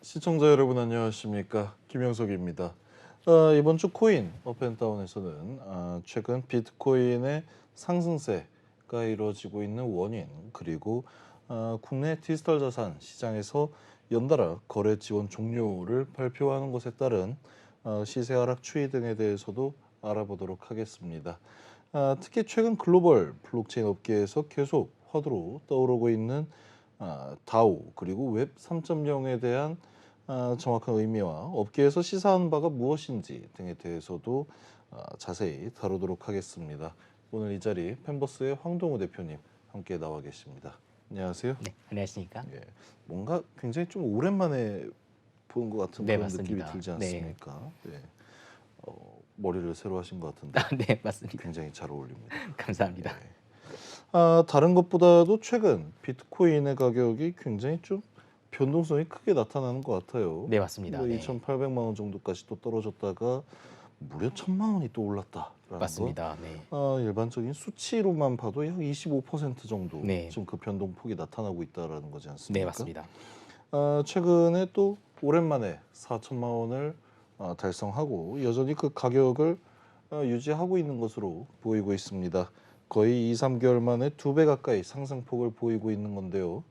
시청자 여러분 안녕하십니까, 김영석입니다. 이번 주 코인 업앤다운에서는 최근 비트코인의 상승세가 이루어지고 있는 원인, 그리고 국내 디지털 자산 시장에서 연달아 거래 지원 종료를 발표하는 것에 따른 시세 하락 추이 등에 대해서도 알아보도록 하겠습니다. 특히 최근 글로벌 블록체인 업계에서 계속 화두로 떠오르고 있는 다오, 그리고 웹 3.0에 대한 정확한 의미와 업계에서 시사하는 바가 무엇인지 등에 대해서도 자세히 다루도록 하겠습니다. 오늘 이 자리 펜버스의 황동우 대표님 함께 나와 계십니다. 안녕하세요. 네, 안녕하십니까? 예, 뭔가 굉장히 좀 오랜만에 보는 것 같은 네, 그런 맞습니다. 느낌이 들지 네. 않습니까? 네. 머리를 새로 하신 것 같은데 네, 맞습니다. 굉장히 잘 어울립니다. 감사합니다. 네. 다른 것보다도 최근 비트코인의 가격이 굉장히 좀 변동성이 크게 나타나는 것 같아요. 네, 맞습니다. 네. 2,800만 원 정도까지 또 떨어졌다가 무려 1,000만 원이 또 올랐다라는 맞습니다. 네. 거. 일반적인 수치로만 봐도 약 25% 정도 네. 지금 그 변동폭이 나타나고 있다라는 거지 않습니까? 네, 맞습니다. 최근에 또 오랜만에 4천만 원을 달성하고 여전히 그 가격을 유지하고 있는 것으로 보이고 있습니다. 거의 2, 3개월 만에 2배 가까이 상승폭을 보이고 있는 건데요.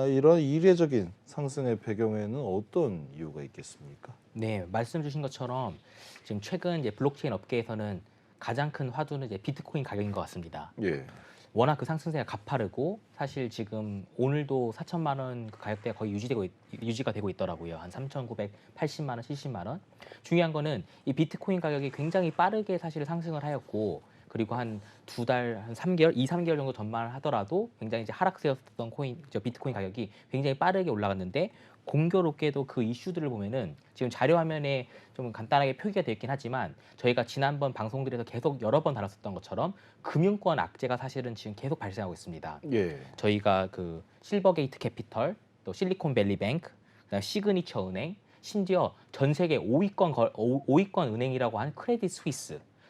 이런 이례적인 상승의 배경에는 어떤 이유가 있겠습니까? 네, 말씀 주신 것처럼 지금 최근 이제 블록체인 업계에서는 가장 큰 화두는 이제 비트코인 가격인 것 같습니다. 예, 워낙 그 상승세가 가파르고 사실 지금 오늘도 4천만 원 그 가격대가 거의 유지가 되고 있더라고요. 한 3,980만 원, 70만 원. 중요한 거는 이 비트코인 가격이 굉장히 빠르게 사실 상승을 하였고, 그리고 한 2달, 한 3개월, 2, 3개월 정도 전만 하더라도 굉장히 이제 하락세였던 비트코인 가격이 굉장히 빠르게 올라갔는데, 공교롭게도 그 이슈들을 보면은 지금 자료 화면에 좀 간단하게 표기가 되어 있긴 하지만 저희가 지난번 방송들에서 계속 여러 번 다뤘었던 것처럼 금융권 악재가 사실은 지금 계속 발생하고 있습니다. 예, 저희가 그 실버게이트 캐피털, 또 실리콘밸리 뱅크, 그다음 시그니처 은행, 심지어 전 세계 5위권 은행이라고 하는 크레딧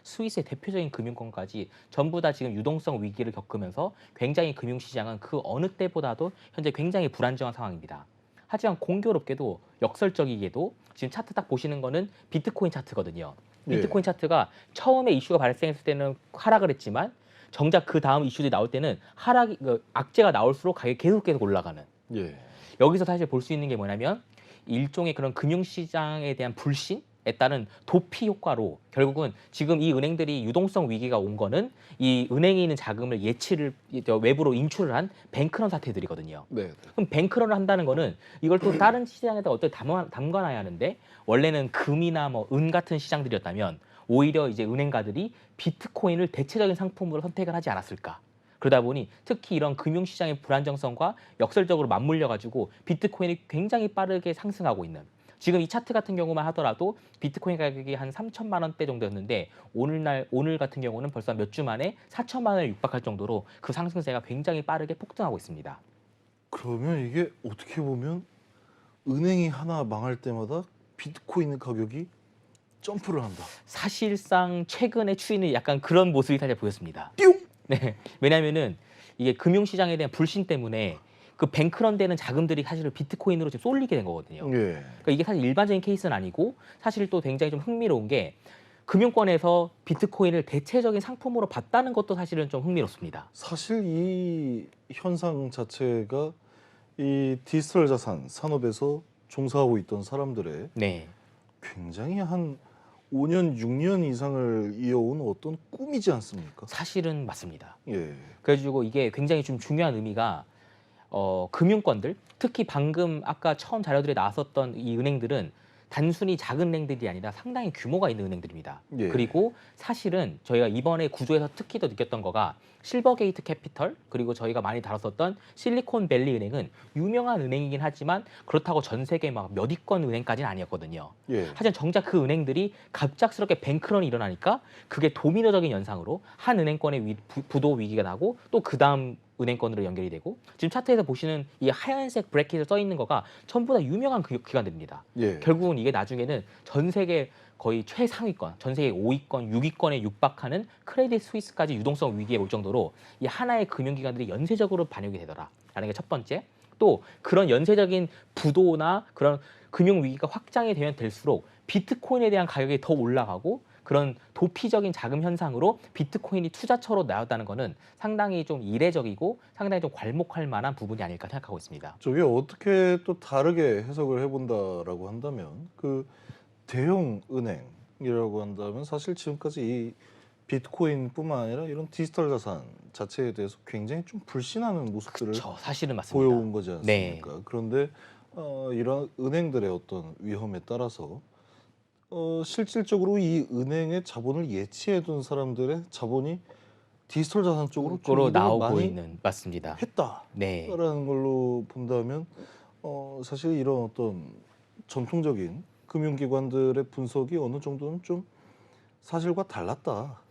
스위스의 대표적인 금융권까지 전부 다 지금 유동성 위기를 겪으면서 굉장히 금융시장은 그 어느 때보다도 현재 굉장히 불안정한 상황입니다. 하지만 공교롭게도 역설적이게도 지금 차트 딱 보시는 거는 비트코인 차트거든요. 비트코인 예. 차트가 처음에 이슈가 발생했을 때는 하락을 했지만 정작 그 다음 이슈들이 나올 때는 악재가 나올수록 가격이 계속 올라가는. 예. 여기서 사실 볼 수 있는 게 뭐냐면 일종의 그런 금융시장에 대한 불신에 따른 도피 효과로 결국은 지금 이 은행들이 유동성 위기가 온 거는 이 은행에 있는 자금을 외부로 인출을 한 뱅크런 사태들이거든요. 네. 그럼 뱅크런을 한다는 거는 이걸 또 다른 시장에다 어떻게 담가놔야 하는데, 원래는 금이나 뭐 은 같은 시장들이었다면 오히려 이제 은행가들이 비트코인을 대체적인 상품으로 선택을 하지 않았을까. 그러다 보니 특히 이런 금융시장의 불안정성과 역설적으로 맞물려 가지고 비트코인이 굉장히 빠르게 상승하고 있는, 지금 이 차트 같은 경우만 하더라도 비트코인 가격이 한 3천만 원대 정도였는데 오늘 같은 경우는 벌써 몇 주 만에 4천만 원을 육박할 정도로 그 상승세가 굉장히 빠르게 폭등하고 있습니다. 그러면 이게 어떻게 보면 은행이 하나 망할 때마다 비트코인 가격이 점프를 한다. 사실상 최근의 추이는 약간 그런 모습이 살짝 보였습니다. 뿅! 네, 왜냐하면은 이게 금융시장에 대한 불신 때문에 그 뱅크런 되는 자금들이 사실은 비트코인으로 지금 쏠리게 된 거거든요. 예. 그러니까 이게 사실 일반적인 케이스는 아니고, 사실 또 굉장히 좀 흥미로운 게 금융권에서 비트코인을 대체적인 상품으로 봤다는 것도 사실은 좀 흥미롭습니다. 사실 이 현상 자체가 이 디지털 자산 산업에서 종사하고 있던 사람들의 네, 굉장히 한 5년, 6년 이상을 이어온 어떤 꿈이지 않습니까? 사실은 맞습니다. 예. 그래가지고 이게 굉장히 좀 중요한 의미가, 금융권들, 특히 방금 아까 처음 자료들에 나왔었던 이 은행들은 단순히 작은 은행들이 아니라 상당히 규모가 있는 은행들입니다. 예. 그리고 사실은 저희가 이번에 구조에서 특히 더 느꼈던 거가 실버게이트 캐피털, 그리고 저희가 많이 다뤘었던 실리콘밸리 은행은 유명한 은행이긴 하지만 그렇다고 전 세계 막 몇 위권 은행까지는 아니었거든요. 예. 하지만 정작 그 은행들이 갑작스럽게 뱅크런이 일어나니까 그게 도미노적인 연상으로 한 은행권의 부도 위기가 나고 또 그 다음 은행권으로 연결이 되고, 지금 차트에서 보시는 이 하얀색 브래킷에 써 있는 거가 전부 다 유명한 기관들입니다. 예. 결국은 이게 나중에는 전 세계 거의 최상위권, 전 세계 5위권, 6위권에 육박하는 크레딧 스위스까지 유동성 위기에 올 정도로 이 하나의 금융기관들이 연쇄적으로 반영이 되더라라는 게 첫 번째. 또 그런 연쇄적인 부도나 그런 금융 위기가 확장이 되면 될수록 비트코인에 대한 가격이 더 올라가고 그런 도피적인 자금 현상으로 비트코인이 투자처로 나왔다는 것은 상당히 좀 이례적이고 상당히 좀 괄목할 만한 부분이 아닐까 생각하고 있습니다. 저게 어떻게 또 다르게 해석을 해본다라고 한다면 그 대형 은행이라고 한다면 사실 지금까지 이 비트코인뿐만 아니라 이런 디지털 자산 자체에 대해서 굉장히 좀 불신하는 모습들을 저 사실은 맞습니다. 보여온 거지 네. 않습니까? 그런데 이런 은행들의 어떤 위험에 따라서 실질적으로 이 은행의 자본을 예치해둔 사람들의 자본이 디지털 자산 쪽으로 좀 으로 이동을 나오고 많이 있는 맞습니다. 네. 했다라는 걸로 본다면 사실 이런 어떤 전통적인 금융기관들의 분석이 어느 정도는 좀 사실과 달랐다라고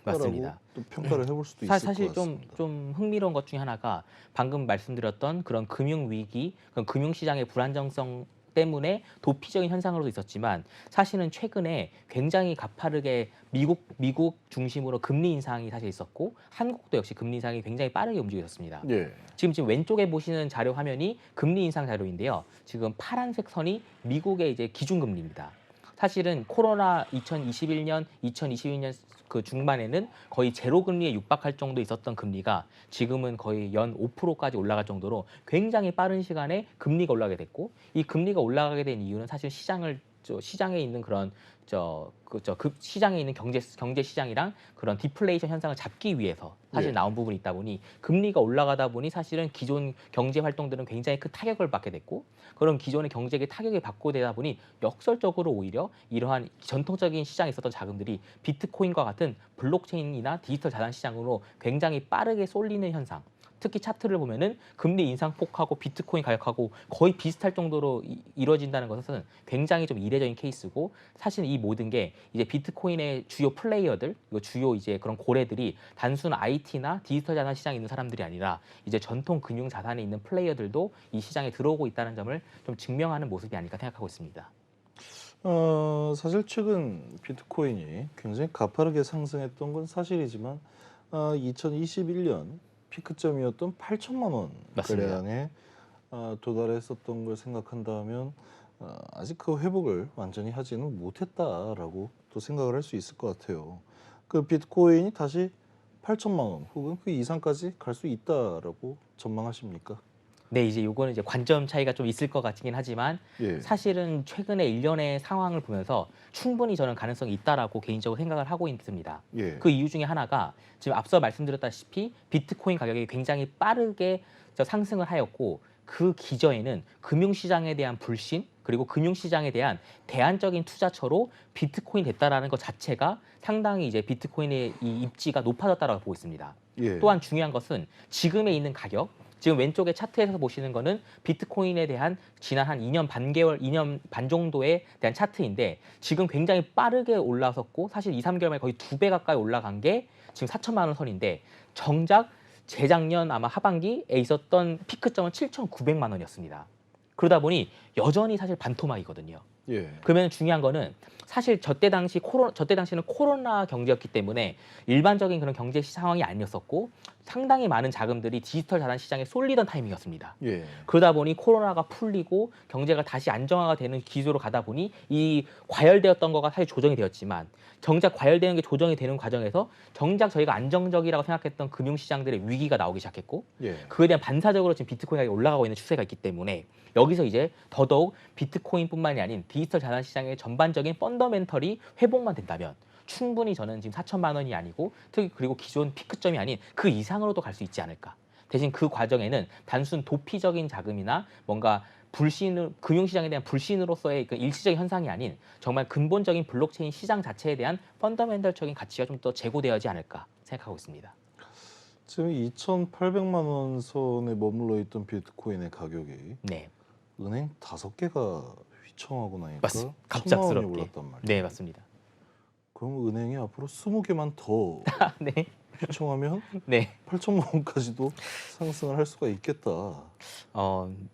맞습니다. 또 평가를 해볼 수도 있을 것 사실 같습니다. 좀 흥미로운 것 중에 하나가 방금 말씀드렸던 그런 금융 위기, 그런 금융 시장의 불안정성 때문에 도피적인 현상으로도 있었지만 사실은 최근에 굉장히 가파르게 미국 중심으로 금리 인상이 사실 있었고 한국도 역시 금리 인상이 굉장히 빠르게 움직였습니다. 예, 지금 왼쪽에 보시는 자료 화면이 금리 인상 자료인데요. 지금 파란색 선이 미국의 이제 기준금리입니다. 사실은 코로나 2021년, 2022년 그 중반에는 거의 제로 금리에 육박할 정도 있었던 금리가 지금은 거의 연 5%까지 올라갈 정도로 굉장히 빠른 시간에 금리가 올라가게 됐고 이 금리가 올라가게 된 이유는 사실 시장에 있는 그런 시장에 있는 경제 시장이랑 그런 디플레이션 현상을 잡기 위해서 사실 예. 나온 부분이 있다 보니 금리가 올라가다 보니 사실은 기존 경제 활동들은 굉장히 큰 타격을 받게 됐고 그런 기존의 경제에 타격이 받고 되다 보니 역설적으로 오히려 이러한 전통적인 시장에 있었던 자금들이 비트코인과 같은 블록체인이나 디지털 자산 시장으로 굉장히 빠르게 쏠리는 현상. 특히 차트를 보면은 금리 인상폭하고 비트코인 가격하고 거의 비슷할 정도로 이루어진다는 것은 굉장히 좀 이례적인 케이스고 사실 이 모든 게 이제 비트코인의 주요 플레이어들, 주요 이제 그런 고래들이 단순 IT나 디지털 자산 시장에 있는 사람들이 아니라 이제 전통 금융 자산에 있는 플레이어들도 이 시장에 들어오고 있다는 점을 좀 증명하는 모습이 아닐까 생각하고 있습니다. 사실 최근 비트코인이 굉장히 가파르게 상승했던 건 사실이지만 2021년 피크점이었던 8천만 원 맞습니다. 가량에 도달했었던 걸 생각한다면 아직 그 회복을 완전히 하지는 못했다라고 또 생각을 할 수 있을 것 같아요. 그 비트코인이 다시 8천만 원 혹은 그 이상까지 갈 수 있다라고 전망하십니까? 네, 이제 요거는 이제 관점 차이가 좀 있을 것 같긴 하지만 예, 사실은 최근에 일련의 상황을 보면서 충분히 저는 가능성이 있다라고 개인적으로 생각을 하고 있습니다. 예, 그 이유 중에 하나가 지금 앞서 말씀드렸다시피 비트코인 가격이 굉장히 빠르게 상승을 하였고 그 기저에는 금융시장에 대한 불신 그리고 금융시장에 대한 대안적인 투자처로 비트코인 됐다라는 것 자체가 상당히 이제 비트코인의 이 입지가 높아졌다라고 보고 있습니다. 예, 또한 중요한 것은 지금에 있는 가격 지금 왼쪽에 차트에서 보시는 거는 비트코인에 대한 지난 한 2년 반 정도에 대한 차트인데 지금 굉장히 빠르게 올라섰고 사실 2, 3개월 만에 거의 2배 가까이 올라간 게 지금 4천만 원 선인데 정작 재작년 아마 하반기에 있었던 피크점은 7,900만 원이었습니다. 그러다 보니 여전히 사실 반토막이거든요. 예, 그러면 중요한 거는 사실 저때 당시는 코로나 경제였기 때문에 일반적인 그런 경제 상황이 아니었었고 상당히 많은 자금들이 디지털 자산 시장에 쏠리던 타이밍이었습니다. 예, 그러다 보니 코로나가 풀리고 경제가 다시 안정화가 되는 기조로 가다 보니 이 과열되었던 거가 사실 조정이 되었지만 정작 과열되는 게 조정이 되는 과정에서 정작 저희가 안정적이라고 생각했던 금융시장들의 위기가 나오기 시작했고 예. 그에 대한 반사적으로 지금 비트코인 가격이 올라가고 있는 추세가 있기 때문에 여기서 이제 더더욱 비트코인뿐만이 아닌 디지털 자산 시장의 전반적인 펀더멘털이 회복만 된다면 충분히 저는 지금 4천만 원이 아니고 특히 그리고 기존 피크점이 아닌 그 이상으로도 갈 수 있지 않을까. 대신 그 과정에는 단순 도피적인 자금이나 뭔가 금융시장에 대한 불신으로서의 그 일시적인 현상이 아닌 정말 근본적인 블록체인 시장 자체에 대한 펀더멘털적인 가치가 좀 더 제고되어야지 않을까 생각하고 있습니다. 지금 2,800만 원 선에 머물러 있던 비트코인의 가격이 네, 은행 5개가 휘청하고 나니까 맞습니다. 1,000만 원이 갑작스럽게. 올랐단 말이에요. 네, 맞습니다. 그럼 은행이 앞으로 20개만 더 네, 휘청하면 네. 8천만 원까지도 상승을 할 수가 있겠다.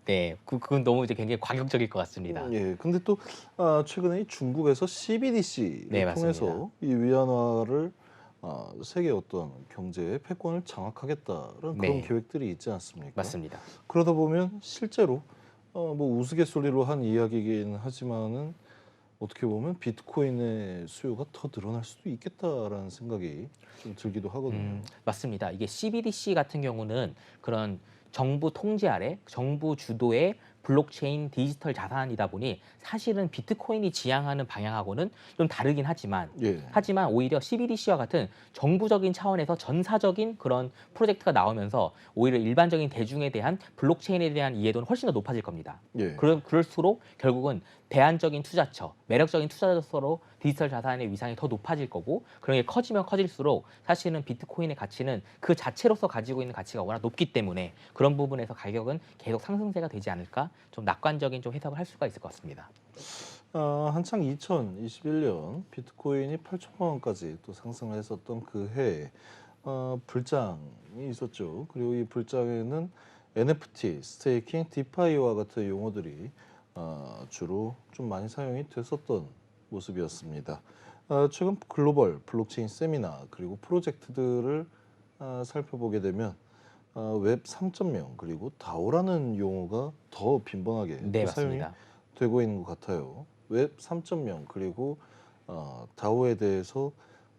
네, 그건 너무 이제 굉장히 과격적일 것 같습니다. 예, 근데 또 최근에 이 중국에서 CBDC를 네, 통해서 맞습니다. 이 위안화를 세계 어떤 경제의 패권을 장악하겠다는 그런 네. 계획들이 있지 않습니까? 맞습니다. 그러다 보면 실제로 뭐 우스갯소리로 한 이야기이긴 하지만은 어떻게 보면 비트코인의 수요가 더 늘어날 수도 있겠다라는 생각이 좀 들기도 하거든요. 맞습니다. 이게 CBDC 같은 경우는 그런 정부 통제 아래 정부 주도의 블록체인 디지털 자산이다 보니 사실은 비트코인이 지향하는 방향하고는 좀 다르긴 예. 하지만 오히려 CBDC와 같은 정부적인 차원에서 전사적인 그런 프로젝트가 나오면서 오히려 일반적인 대중에 대한 블록체인에 대한 이해도는 훨씬 더 높아질 겁니다. 예. 그럴수록 결국은 대안적인 투자처, 매력적인 투자처로 디지털 자산의 위상이 더 높아질 거고 그런 게 커지면 커질수록 사실은 비트코인의 가치는 그 자체로서 가지고 있는 가치가 워낙 높기 때문에 그런 부분에서 가격은 계속 상승세가 되지 않을까 좀 낙관적인 좀 해석을 할 수가 있을 것 같습니다. 한창 2021년 비트코인이 8천만 원까지 또 상승을 했었던 그 해에 불장이 있었죠. 그리고 이 불장에는 NFT, 스테이킹, 디파이와 같은 용어들이 주로 좀 많이 사용이 됐었던 모습이었습니다. 최근 글로벌 블록체인 세미나 그리고 프로젝트들을 살펴보게 되면 웹 3.0 그리고 다오라는 용어가 더 빈번하게 네, 또 사용이 맞습니다. 되고 있는 것 같아요. 웹 3.0 그리고 다오에 대해서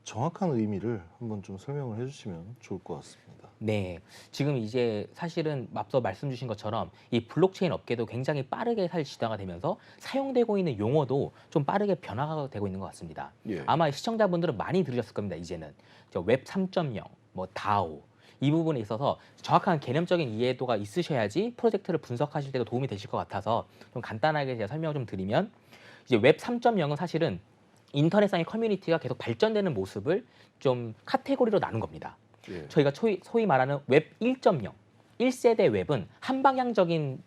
정확한 의미를 한번 좀 설명을 해주시면 좋을 것 같습니다. 네, 지금 이제 사실은 앞서 말씀 주신 것처럼 이 블록체인 업계도 굉장히 빠르게 사실 진화가 되면서 사용되고 있는 용어도 좀 빠르게 변화가 되고 있는 것 같습니다. 예, 아마 시청자분들은 많이 들으셨을 겁니다. 이제는 웹 3.0, 뭐 다오 이 부분에 있어서 정확한 개념적인 이해도가 있으셔야지 프로젝트를 분석하실 때도 도움이 되실 것 같아서 좀 간단하게 제가 설명을 좀 드리면 이제 웹 3.0은 사실은 인터넷상의 커뮤니티가 계속 발전되는 모습을 좀 카테고리로 나눈 겁니다. 예, 저희가 소위 말하는 웹 1.0, 1세대 웹은 한방향적인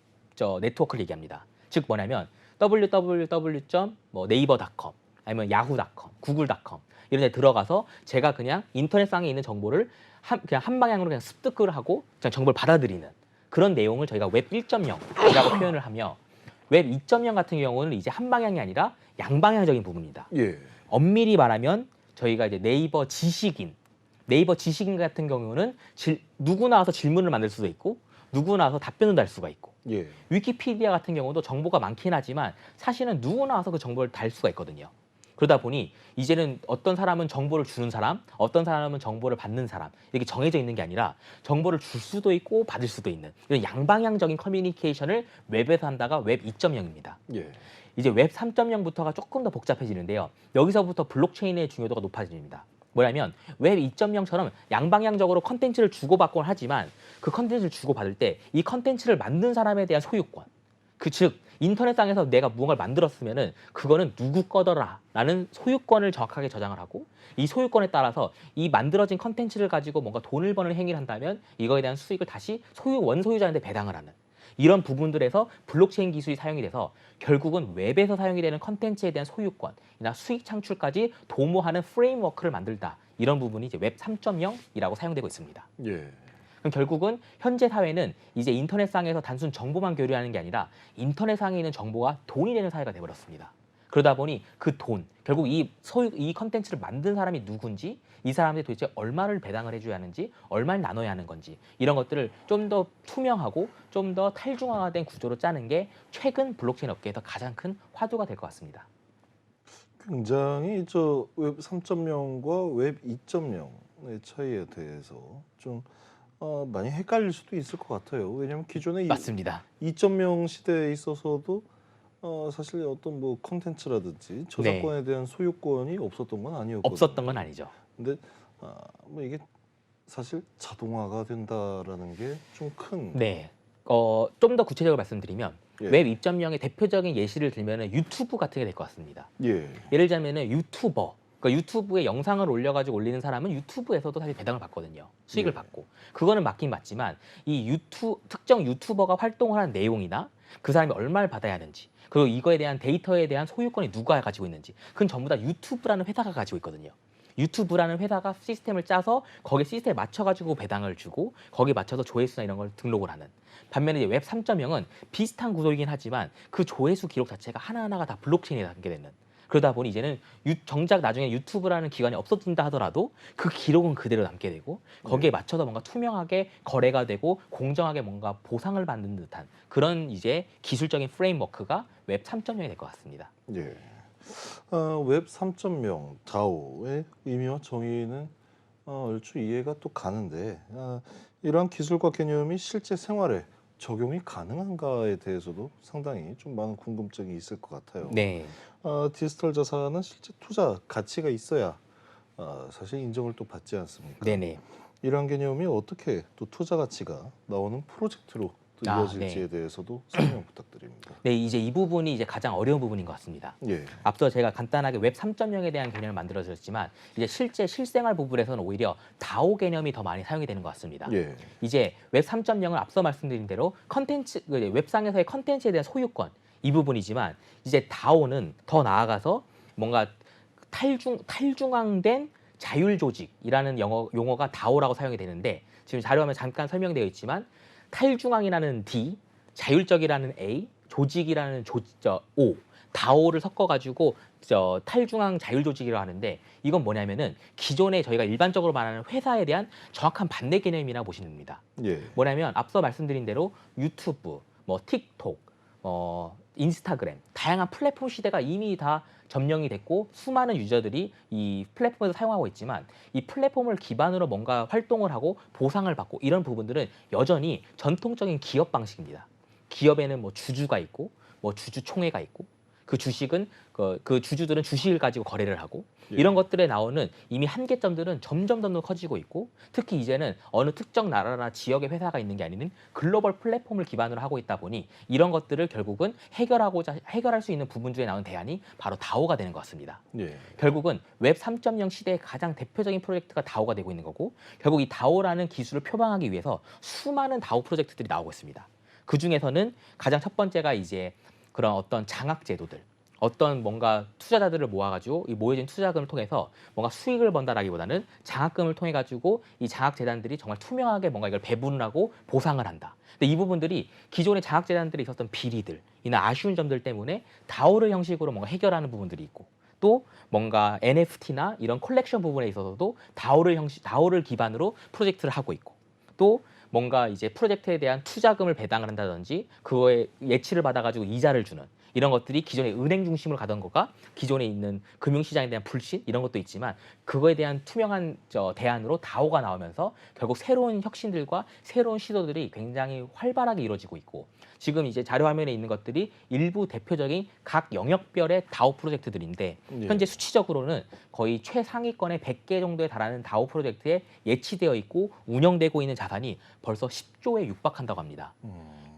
네트워크를 얘기합니다. 즉 뭐냐면 www.네이버.com 아니면 야후.com, 구글.com 이런 데 들어가서 제가 그냥 인터넷상에 있는 정보를 그냥 한 방향으로 그냥 습득을 하고 그냥 정보를 받아들이는 그런 내용을 저희가 웹 1.0이라고 표현을 하며 웹 2.0 같은 경우는 이제 한 방향이 아니라 양방향적인 부분입니다. 예, 엄밀히 말하면 저희가 이제 네이버 지식인 같은 경우는 누구나 와서 질문을 만들 수도 있고 누구나 와서 답변을 달 수가 있고 예, 위키피디아 같은 경우도 정보가 많긴 하지만 사실은 누구나 와서 그 정보를 달 수가 있거든요. 그러다 보니 이제는 어떤 사람은 정보를 주는 사람, 어떤 사람은 정보를 받는 사람 이렇게 정해져 있는 게 아니라 정보를 줄 수도 있고 받을 수도 있는 이런 양방향적인 커뮤니케이션을 웹에서 한다가 웹 2.0입니다. 예, 이제 웹 3.0부터가 조금 더 복잡해지는데요. 여기서부터 블록체인의 중요도가 높아집니다. 뭐냐면 웹 2.0처럼 양방향적으로 컨텐츠를 주고받곤 하지만 그 컨텐츠를 주고받을 때 이 컨텐츠를 만든 사람에 대한 소유권 즉 인터넷상에서 내가 무언가를 만들었으면은 그거는 누구 거더라라는 소유권을 정확하게 저장을 하고 이 소유권에 따라서 이 만들어진 컨텐츠를 가지고 뭔가 돈을 버는 행위를 한다면 이거에 대한 수익을 다시 원소유자한테 배당을 하는 이런 부분들에서 블록체인 기술이 사용이 돼서 결국은 웹에서 사용이 되는 컨텐츠에 대한 소유권이나 수익 창출까지 도모하는 프레임워크를 만들다 이런 부분이 이제 웹 3.0이라고 사용되고 있습니다. 예, 그럼 결국은 현재 사회는 이제 인터넷상에서 단순 정보만 교류하는 게 아니라 인터넷상에 있는 정보가 돈이 되는 사회가 되어버렸습니다. 그러다 보니 그 돈, 결국 이 컨텐츠를 만든 사람이 누군지, 이 사람들이 도대체 얼마를 배당을 해줘야 하는지, 얼마를 나눠야 하는 건지 이런 것들을 좀 더 투명하고 좀 더 탈중화된 구조로 짜는 게 최근 블록체인 업계에서 가장 큰 화두가 될 것 같습니다. 굉장히 저 웹 3.0과 웹 2.0의 차이에 대해서 좀 많이 헷갈릴 수도 있을 것 같아요. 왜냐하면 기존의 맞습니다. 2.0 시대에 있어서도 사실 어떤 뭐 컨텐츠라든지 네, 저작권에 대한 소유권이 없었던 건 없었던 건 아니었거든요. 아니죠. 근데 뭐 이게 사실 자동화가 된다라는 게 좀 큰 네. 좀 더 구체적으로 말씀드리면 예, 웹 2.0의 대표적인 예시를 들면 유튜브 같은 게 될 것 같습니다. 예, 예를 들자면은 유튜버, 그러니까 유튜브에 영상을 올려가지고 올리는 사람은 유튜브에서도 사실 배당을 받거든요. 수익을 예, 받고. 그거는 맞긴 맞지만 이 특정 유튜버가 활동을 하는 내용이나 그 사람이 얼마를 받아야 하는지 그리고 이거에 대한 데이터에 대한 소유권이 누가 가지고 있는지 그건 전부 다 유튜브라는 회사가 가지고 있거든요. 유튜브라는 회사가 시스템을 짜서 거기에 시스템에 맞춰가지고 배당을 주고 거기에 맞춰서 조회수나 이런 걸 등록을 하는 반면에 이제 웹 3.0은 비슷한 구조이긴 하지만 그 조회수 기록 자체가 하나하나가 다 블록체인에 담게 되는 그러다 보니 이제는 정작 나중에 유튜브라는 기관이 없어진다 하더라도 그 기록은 그대로 남게 되고 거기에 맞춰서 뭔가 투명하게 거래가 되고 공정하게 뭔가 보상을 받는 듯한 그런 이제 기술적인 프레임워크가 웹 3.0이 될 것 같습니다. 예. 웹 3.0 DAO의 의미와 정의는 얼추 이해가 또 가는데 이러한 기술과 개념이 실제 생활에 적용이 가능한가에 대해서도 상당히 좀 많은 궁금증이 있을 것 같아요. 네. 디지털 자산은 실제 투자 가치가 있어야 사실 인정을 또 받지 않습니까? 네네. 이러한 개념이 어떻게 또 투자 가치가 나오는 프로젝트로 또 아, 이어질지에 대해서도 설명 부탁드립니다. 네, 이제 이 부분이 이제 가장 어려운 부분인 것 같습니다. 예, 앞서 제가 간단하게 웹 3.0에 대한 개념을 만들어드렸지만 이제 실제 실생활 부분에서는 오히려 다오 개념이 더 많이 사용이 되는 것 같습니다. 예, 이제 웹 3.0은 앞서 말씀드린 대로 컨텐츠 웹상에서의 컨텐츠에 대한 소유권 이 부분이지만 이제 다오는 더 나아가서 뭔가 탈중앙된 자율 조직이라는 용어가 다오라고 사용이 되는데 지금 자료화면에 잠깐 설명되어 있지만 탈중앙이라는 D, 자율적이라는 A, 조직이라는 O, 다오를 섞어가지고 탈중앙 자율조직이라고 하는데 이건 뭐냐면은 기존에 저희가 일반적으로 말하는 회사에 대한 정확한 반대 개념이라고 보시면 됩니다. 예, 뭐냐면 앞서 말씀드린 대로 유튜브, 뭐 틱톡, 인스타그램 다양한 플랫폼 시대가 이미 다 점령이 됐고 수많은 유저들이 이 플랫폼에서 사용하고 있지만 이 플랫폼을 기반으로 뭔가 활동을 하고 보상을 받고 이런 부분들은 여전히 전통적인 기업 방식입니다. 기업에는 뭐 주주가 있고 뭐 주주총회가 있고 그 주식은 그 주주들은 주식을 가지고 거래를 하고 예. 이런 것들에 나오는 이미 한계점들은 점점 커지고 있고 특히 이제는 어느 특정 나라나 지역의 회사가 있는 게 아닌 글로벌 플랫폼을 기반으로 하고 있다 보니 이런 것들을 결국은 해결할 수 있는 부분 중에 나오는 대안이 바로 다오가 되는 것 같습니다. 예, 결국은 웹 3.0 시대의 가장 대표적인 프로젝트가 다오가 되고 있는 거고 결국 이 다오라는 기술을 표방하기 위해서 수많은 다오 프로젝트들이 나오고 있습니다. 그 중에서는 가장 첫 번째가 이제 그런 어떤 장악 제도들, 어떤 뭔가 투자자들을 모아가지고 이 모여진 투자금을 통해서 뭔가 수익을 번다라기보다는 장학금을 통해 가지고 이 장학 재단들이 정말 투명하게 뭔가 이걸 배분을 하고 보상을 한다. 근데 이 부분들이 기존의 장학 재단들이 있었던 비리들이나 아쉬운 점들 때문에 다오를 형식으로 뭔가 해결하는 부분들이 있고 또 뭔가 NFT나 이런 컬렉션 부분에 있어서도 다오를 기반으로 프로젝트를 하고 있고 또 뭔가 이제 프로젝트에 대한 투자금을 배당을 한다든지 그거에 예치를 받아가지고 이자를 주는 이런 것들이 기존의 은행 중심으로 가던 거가 기존에 있는 금융시장에 대한 불신 이런 것도 있지만 그거에 대한 투명한 대안으로 다오가 나오면서 결국 새로운 혁신들과 새로운 시도들이 굉장히 활발하게 이루어지고 있고 지금 이제 자료 화면에 있는 것들이 일부 대표적인 각 영역별의 다오 프로젝트들인데 예. 현재 수치적으로는 거의 최상위권의 100개 정도에 달하는 다오 프로젝트에 예치되어 있고 운영되고 있는 자산이 벌써 10조에 육박한다고 합니다.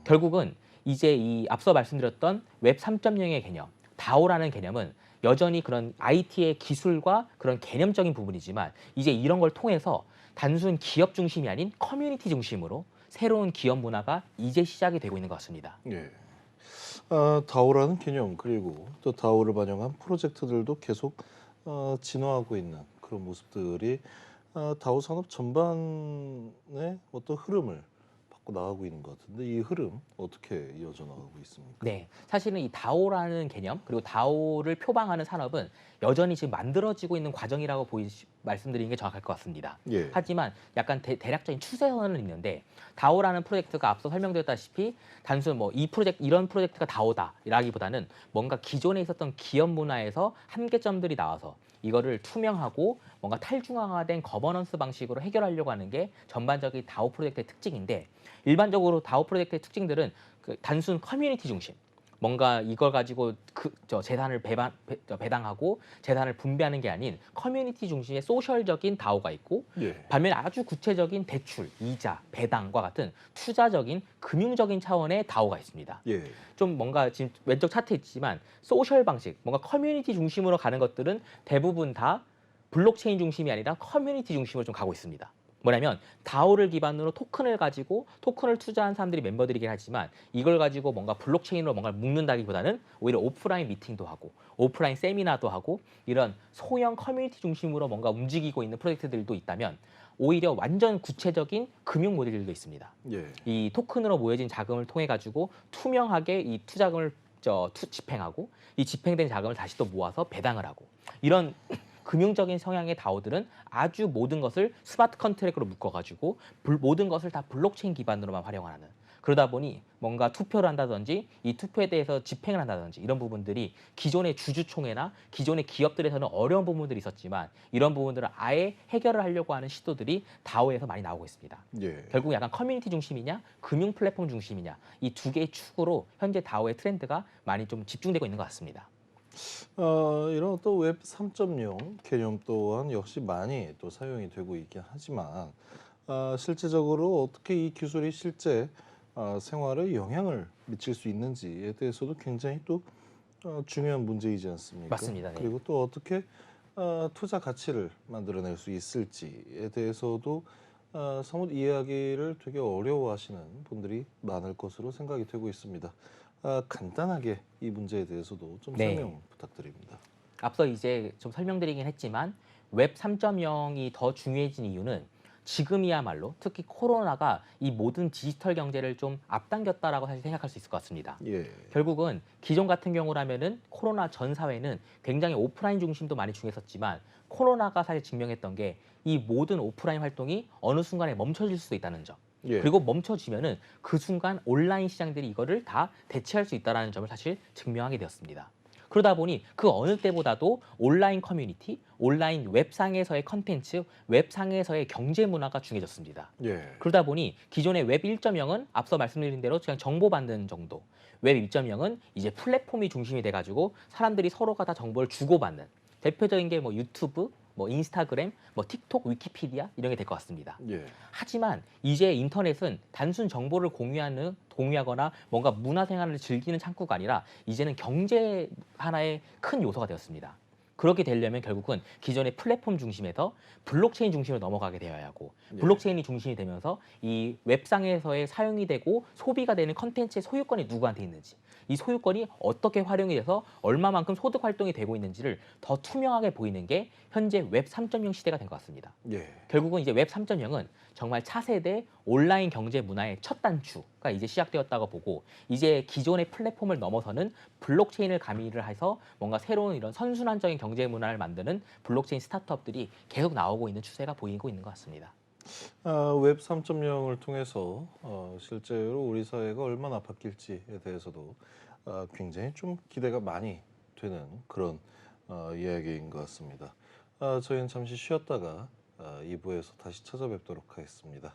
결국은 이제 이 앞서 말씀드렸던 웹 3.0의 개념, 다오라는 개념은 여전히 그런 IT의 기술과 그런 개념적인 부분이지만 이제 이런 걸 통해서 단순 기업 중심이 아닌 커뮤니티 중심으로 새로운 기업 문화가 이제 시작이 되고 있는 것 같습니다. 예. 다오라는 개념 그리고 또 다오를 반영한 프로젝트들도 계속 진화하고 있는 그런 모습들이 다오 산업 전반의 어떤 흐름을 받고 나가고 있는 것 같은데 이 흐름 어떻게 이어져 나가고 있습니까? 네, 사실은 이 다오라는 개념 그리고 다오를 표방하는 산업은 여전히 지금 만들어지고 있는 과정이라고 말씀드리는 게 정확할 것 같습니다. 예. 하지만 약간 대략적인 추세선은 있는데 다오라는 프로젝트가 앞서 설명드렸다시피 단순 뭐 이런 프로젝트가 다오다라기보다는 뭔가 기존에 있었던 기업 문화에서 한계점들이 나와서 이거를 투명하고 뭔가 탈중앙화된 거버넌스 방식으로 해결하려고 하는 게 전반적인 다오 프로젝트의 특징인데 일반적으로 다오 프로젝트의 특징들은 그 단순 커뮤니티 중심 뭔가 이걸 가지고 재산을 배당하고 재산을 분배하는 게 아닌 커뮤니티 중심의 소셜적인 다오가 있고 예. 반면에 아주 구체적인 대출, 이자, 배당과 같은 투자적인 금융적인 차원의 다오가 있습니다. 예. 좀 뭔가 지금 왼쪽 차트에 있지만 소셜 방식, 뭔가 커뮤니티 중심으로 가는 것들은 대부분 다 블록체인 중심이 아니라 커뮤니티 중심으로 좀 가고 있습니다. 뭐냐면 다오를 기반으로 토큰을 가지고 토큰을 투자한 사람들이 멤버들이긴 하지만 이걸 가지고 뭔가 블록체인으로 뭔가를 묶는다기보다는 오히려 오프라인 미팅도 하고 오프라인 세미나도 하고 이런 소형 커뮤니티 중심으로 뭔가 움직이고 있는 프로젝트들도 있다면 오히려 완전 구체적인 금융 모델들도 있습니다. 예. 이 토큰으로 모여진 자금을 통해 가지고 투명하게 이 투자금을 집행하고 이 집행된 자금을 다시 또 모아서 배당을 하고 이런 금융적인 성향의 다오들은 아주 모든 것을 스마트 컨트랙으로 묶어가지고 모든 것을 다 블록체인 기반으로만 활용하는 그러다 보니 뭔가 투표를 한다든지 이 투표에 대해서 집행을 한다든지 이런 부분들이 기존의 주주총회나 기존의 기업들에서는 어려운 부분들이 있었지만 이런 부분들을 아예 해결을 하려고 하는 시도들이 다오에서 많이 나오고 있습니다. 예. 결국 약간 커뮤니티 중심이냐 금융 플랫폼 중심이냐 이 두 개의 축으로 현재 다오의 트렌드가 많이 좀 집중되고 있는 것 같습니다. 이런 또 웹 3.0 개념 또한 역시 많이 또 사용이 되고 있긴 하지만 실제적으로 어떻게 이 기술이 실제 생활에 영향을 미칠 수 있는지에 대해서도 굉장히 또 중요한 문제이지 않습니까? 맞습니다. 네. 그리고 또 어떻게 투자 가치를 만들어낼 수 있을지에 대해서도 사뭇 이해하기를 되게 어려워하시는 분들이 많을 것으로 생각이 되고 있습니다. 간단하게 이 문제에 대해서도 좀 네. 설명 부탁드립니다. 앞서 이제 좀 설명드리긴 했지만 웹 3.0이 더 중요해진 이유는 지금이야말로 특히 코로나가 이 모든 디지털 경제를 좀 앞당겼다라고 사실 생각할 수 있을 것 같습니다. 예, 결국은 기존 같은 경우라면은 코로나 전 사회는 굉장히 오프라인 중심도 많이 중요했었지만 코로나가 사실 증명했던 게 이 모든 오프라인 활동이 어느 순간에 멈춰질 수도 있다는 점. 예, 그리고 멈춰지면은 그 순간 온라인 시장들이 이거를 다 대체할 수 있다는 점을 사실 증명하게 되었습니다. 그러다 보니 그 어느 때보다도 온라인 커뮤니티, 온라인 웹상에서의 컨텐츠, 웹상에서의 경제 문화가 중요해졌습니다. 예, 그러다 보니 기존의 웹 1.0은 앞서 말씀드린 대로 그냥 정보받는 정도, 웹 2.0은 이제 플랫폼이 중심이 돼가지고 사람들이 서로가 다 정보를 주고받는 대표적인 게 뭐 유튜브, 뭐 인스타그램, 뭐 틱톡, 위키피디아 이런 게 될 것 같습니다. 예, 하지만 이제 인터넷은 단순 정보를 공유하거나 뭔가 문화생활을 즐기는 창구가 아니라 이제는 경제 하나의 큰 요소가 되었습니다. 그렇게 되려면 결국은 기존의 플랫폼 중심에서 블록체인 중심으로 넘어가게 되어야 하고 예. 블록체인이 중심이 되면서 이 웹상에서의 사용이 되고 소비가 되는 컨텐츠의 소유권이 누구한테 있는지 이 소유권이 어떻게 활용이 돼서 얼마만큼 소득 활동이 되고 있는지를 더 투명하게 보이는 게 현재 웹 3.0 시대가 된 것 같습니다. 예. 결국은 이제 웹 3.0은 정말 차세대 온라인 경제 문화의 첫 단추가 이제 시작되었다고 보고 이제 기존의 플랫폼을 넘어서는 블록체인을 가미를 해서 뭔가 새로운 이런 선순환적인 경제 문화를 만드는 블록체인 스타트업들이 계속 나오고 있는 추세가 보이고 있는 것 같습니다. 웹 3.0을 통해서 실제로 우리 사회가 얼마나 바뀔지에 대해서도 굉장히 좀 기대가 많이 되는 그런 이야기인 것 같습니다. 저희는 잠시 쉬었다가 2부에서 다시 찾아뵙도록 하겠습니다.